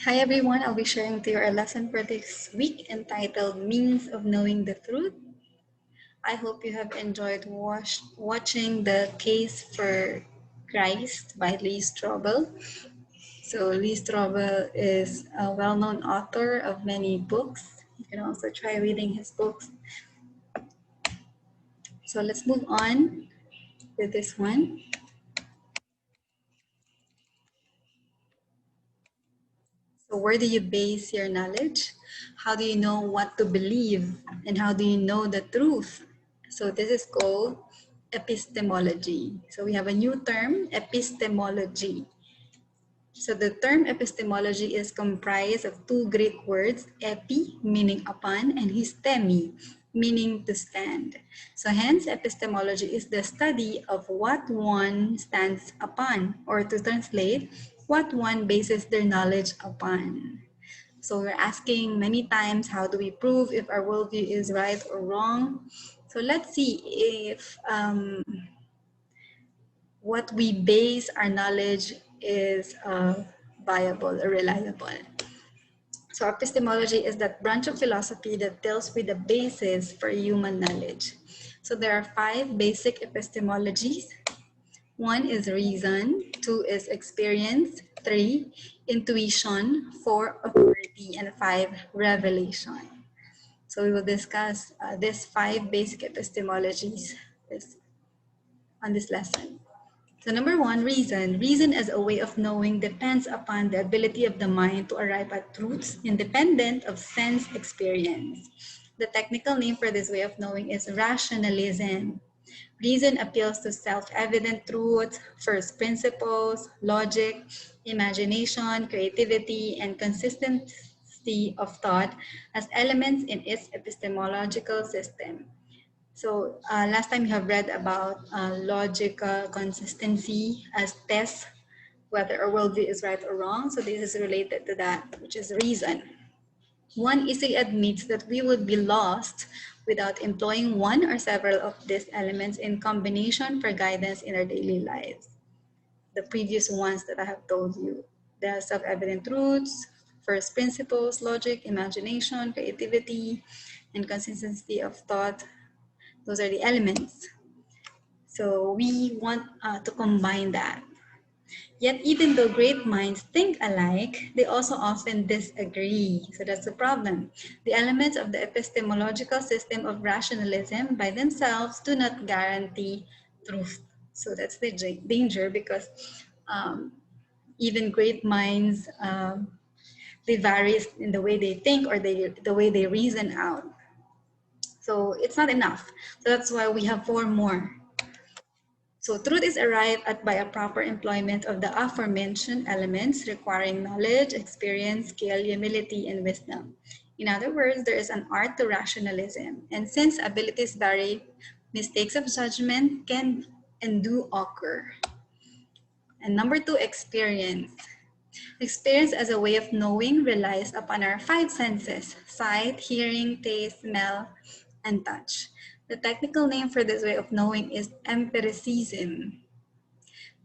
Hi everyone, I'll be sharing to you our lesson for this week entitled Means of Knowing the Truth. I hope you have enjoyed watching The Case for Christ by Lee Strobel. So Lee Strobel is a well-known author of many books. You can also try reading his books. So let's move on with this one. So where do you base your knowledge? How do you know what to believe? And how do you know the truth? So this is called epistemology. So we have a new term, epistemology. So the term epistemology is comprised of two Greek words, epi, meaning upon, and histemi, meaning to stand. So hence, epistemology is the study of what one stands upon, or to translate, what one bases their knowledge upon. So we're asking many times, how do we prove if our worldview is right or wrong? So let's see if what we base our knowledge is viable or reliable. So epistemology is that branch of philosophy that deals with the basis for human knowledge. So there are 5 basic epistemologies. 1 is reason, 2 is experience, 3 intuition, 4 authority, and 5 revelation. So we will discuss these 5 basic epistemologies on this lesson. So number 1, reason. Reason as a way of knowing depends upon the ability of the mind to arrive at truths independent of sense experience. The technical name for this way of knowing is rationalism. Reason appeals to self-evident truths, first principles, logic, imagination, creativity, and consistency of thought as elements in its epistemological system. So last time you have read about logical consistency as tests whether a worldview is right or wrong. So this is related to that, which is reason. One easily admits that we would be lost without employing one or several of these elements in combination for guidance in our daily lives. The previous ones that I have told you, the self-evident truths, first principles, logic, imagination, creativity, and consistency of thought. Those are the elements. So we want to combine that. Yet even though great minds think alike, they also often disagree. So that's the problem. The elements of the epistemological system of rationalism by themselves do not guarantee truth. So that's the danger because um, even great minds, they vary in the way they think or the way they reason out. So it's not enough. So that's why we have 4 more. So truth is arrived at by a proper employment of the aforementioned elements requiring knowledge, experience, skill, humility, and wisdom. In other words, there is an art to rationalism. And since abilities vary, mistakes of judgment can and do occur. And number 2, experience. Experience as a way of knowing relies upon our 5 senses: sight, hearing, taste, smell, and touch. The technical name for this way of knowing is empiricism.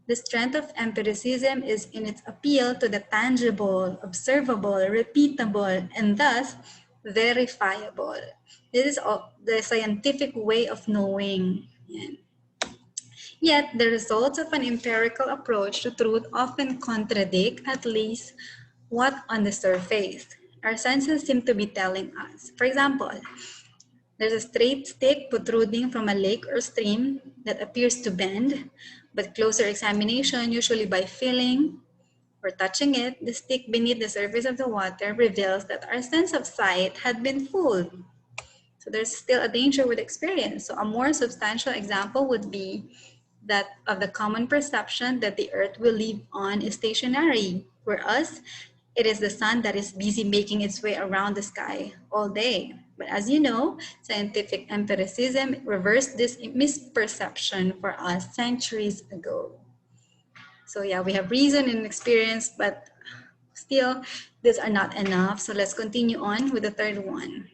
The strength of empiricism is in its appeal to the tangible, observable, repeatable, and thus verifiable. This is the scientific way of knowing. Yet, the results of an empirical approach to truth often contradict at least what on the surface our senses seem to be telling us. For example, there's a straight stick protruding from a lake or stream that appears to bend, but closer examination, usually by feeling or touching it, the stick beneath the surface of the water reveals that our sense of sight had been fooled. So there's still a danger with experience. So a more substantial example would be that of the common perception that the earth will live on is stationary, whereas it is the sun that is busy making its way around the sky all day. But as you know, scientific empiricism reversed this misperception for us centuries ago. So yeah, we have reason and experience, but still, these are not enough. So let's continue on with the third one.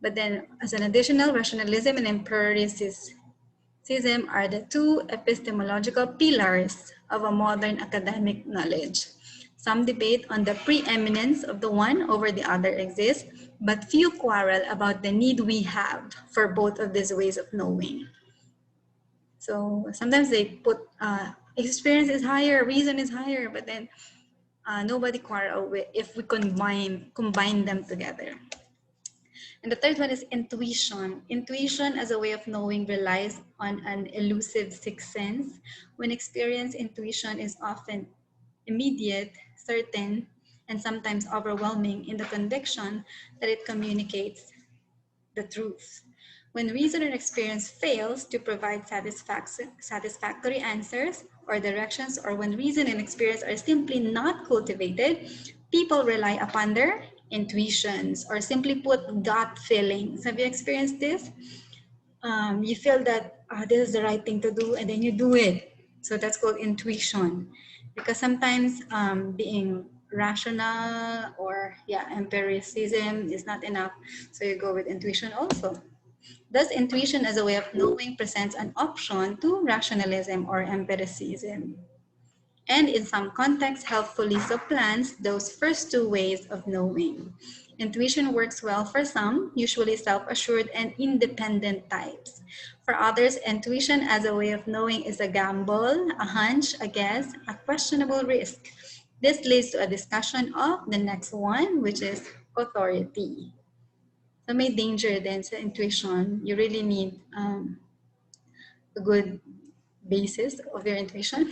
But then, as an additional, rationalism and empiricism are the 2 epistemological pillars of a modern academic knowledge. Some debate on the preeminence of the one over the other exists, but few quarrel about the need we have for both of these ways of knowing. So sometimes they put experience is higher, reason is higher, but then nobody quarrel with if we combine them together. And the third one is intuition. Intuition as a way of knowing relies on an elusive sixth sense. When experienced, intuition is often immediate, certain, and sometimes overwhelming in the conviction that it communicates the truth. When reason or experience fails to provide satisfactory answers or directions, or when reason and experience are simply not cultivated, people rely upon their intuitions, or simply put, gut feelings. Have you experienced this? You feel that this is the right thing to do, and then you do it. So that's called intuition. Because sometimes being rational or empiricism is not enough, so you go with intuition also. Thus, intuition as a way of knowing presents an option to rationalism or empiricism, and in some contexts helpfully supplants those first two ways of knowing. Intuition works well for some, usually self-assured and independent types. For others, intuition as a way of knowing is a gamble, a hunch, a guess, a questionable risk. This leads to a discussion of the next one, which is authority. So may danger then sa intuition. You really need a good basis of your intuition.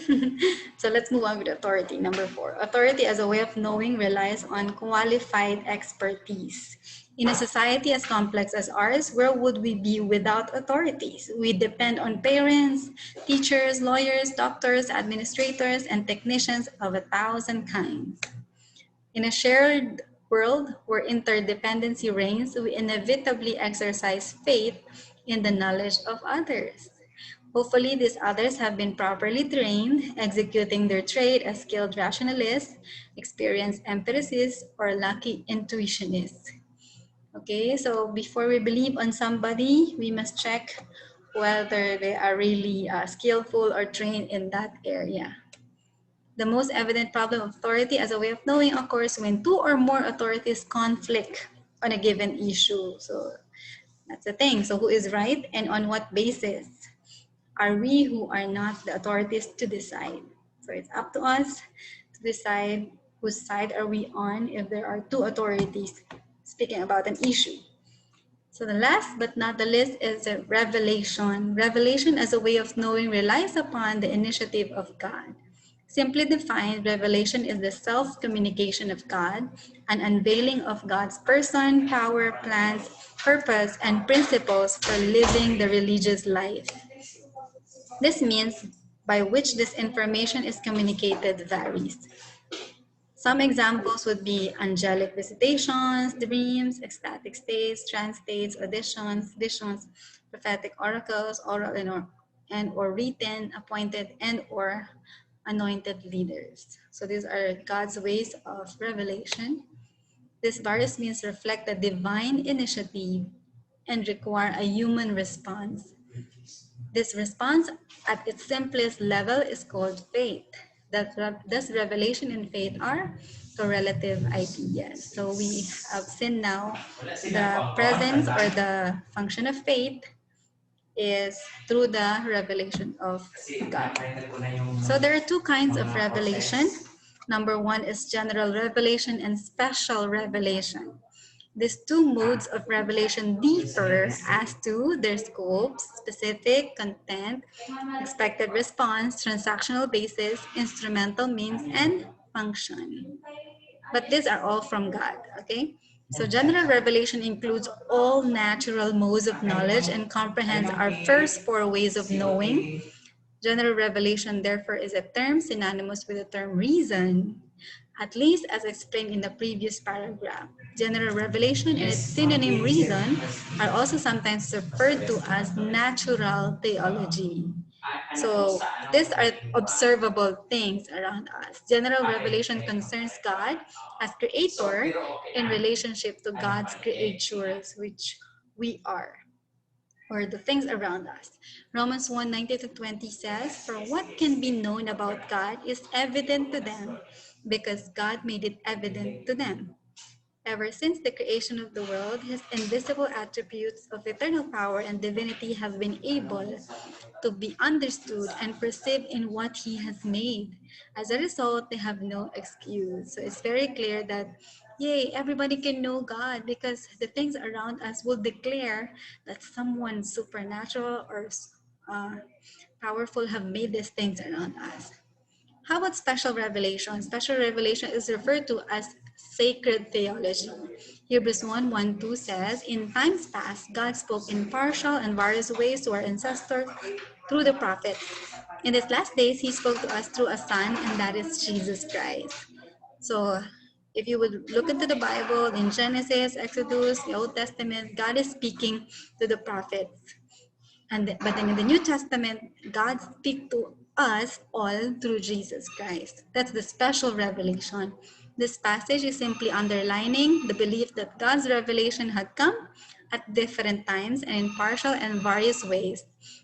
So let's move on with authority. Number 4. Authority as a way of knowing relies on qualified expertise. In a society as complex as ours, where would we be without authorities? We depend on parents, teachers, lawyers, doctors, administrators, and technicians of 1,000 kinds. In a shared world where interdependency reigns, we inevitably exercise faith in the knowledge of others. Hopefully, these others have been properly trained, executing their trade as skilled rationalists, experienced empiricists, or lucky intuitionists. Okay, so before we believe on somebody, we must check whether they are really skillful or trained in that area. The most evident problem of authority as a way of knowing occurs when two or more authorities conflict on a given issue. So that's the thing. So who is right and on what basis? Are we who are not the authorities to decide? So it's up to us to decide whose side are we on if there are two authorities speaking about an issue. So the last but not the least is revelation. Revelation as a way of knowing relies upon the initiative of God. Simply defined, revelation is the self-communication of God, an unveiling of God's person, power, plans, purpose, and principles for living the religious life. This means by which this information is communicated varies. Some examples would be angelic visitations, dreams, ecstatic states, trance states, auditions, visions, prophetic oracles, oral and or written, appointed and or anointed leaders. So these are God's ways of revelation. These various means reflect the divine initiative and require a human response. This response at its simplest level is called faith. Thus, revelation and faith are correlative ideas. So we have seen now the presence or the function of faith is through the revelation of God. So there are two kinds of revelation. Number one is general revelation and special revelation. These two modes of revelation differ as to their scope, specific, content, expected response, transactional basis, instrumental means, and function. But these are all from God, okay? So general revelation includes all natural modes of knowledge and comprehends our first four ways of knowing. General revelation, therefore, is a term synonymous with the term reason, at least as explained in the previous paragraph. General revelation and its synonym reason are also sometimes referred to as natural theology. So these are observable things around us. General revelation concerns God as creator in relationship to God's creatures, which we are, or the things around us. Romans 1:19-20 says, "For what can be known about God is evident to them, because God made it evident to them. Ever since the creation of the world, his invisible attributes of eternal power and divinity have been able to be understood and perceived in what he has made. As a result, they have no excuse. So it's very clear that, yay, everybody can know God because the things around us will declare that someone supernatural or uh, powerful have made these things around us. How about special revelation? Special revelation is referred to as sacred theology. Hebrews 1:1-2 says, in times past, God spoke in partial and various ways to our ancestors through the prophets. In these last days, he spoke to us through a son, and that is Jesus Christ. So if you would look into the Bible in Genesis, Exodus, the Old Testament, God is speaking to the prophets. But then in the New Testament, God speaks to us all through Jesus Christ. That's the special revelation. This passage is simply underlining the belief that God's revelation had come at different times and in partial and various ways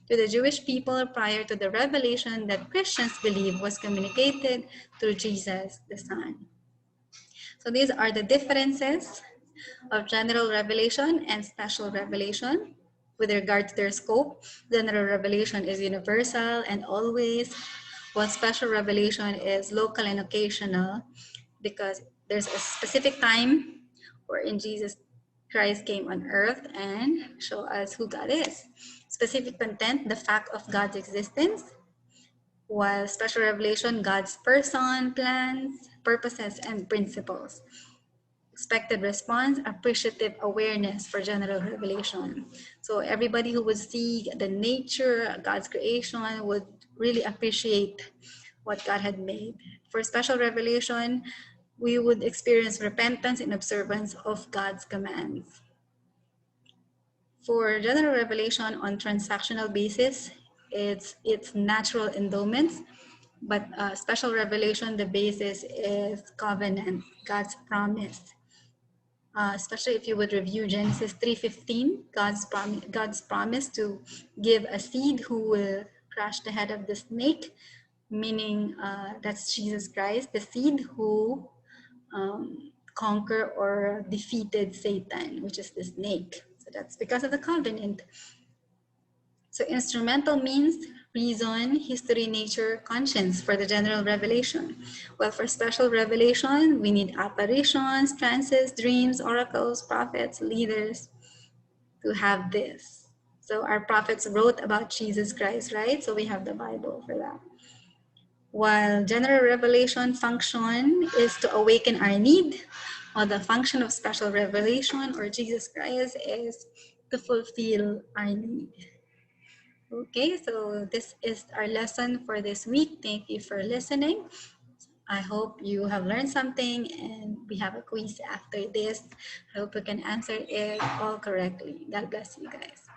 to the Jewish people prior to the revelation that Christians believe was communicated through Jesus the Son. So these are the differences of general revelation and special revelation. With regard to their scope, general revelation is universal and always, while special revelation is local and occasional because there's a specific time wherein Jesus Christ came on earth and show us who God is. Specific content, the fact of God's existence, while special revelation, God's person, plans, purposes, and principles. Expected response, appreciative awareness for general revelation. So everybody who would see the nature, God's creation would really appreciate what God had made. For special revelation, we would experience repentance and observance of God's commands. For general revelation on transactional basis, it's natural endowments, but special revelation, the basis is covenant, God's promise. Especially if you would review Genesis 3:15, God's promise to give a seed who will crush the head of the snake, meaning that's Jesus Christ, the seed who conquer or defeated Satan, which is the snake. So that's because of the covenant. So instrumental means reason, history, nature, conscience for the general revelation. Well, for special revelation, we need apparitions, trances, dreams, oracles, prophets, leaders to have this. So our prophets wrote about Jesus Christ, right? So we have the Bible for that. While general revelation function is to awaken our need, while the function of special revelation or Jesus Christ is to fulfill our need. Okay, so this is our lesson for this week. Thank you for listening. I hope you have learned something and we have a quiz after this. I hope we can answer it all correctly. God bless you guys.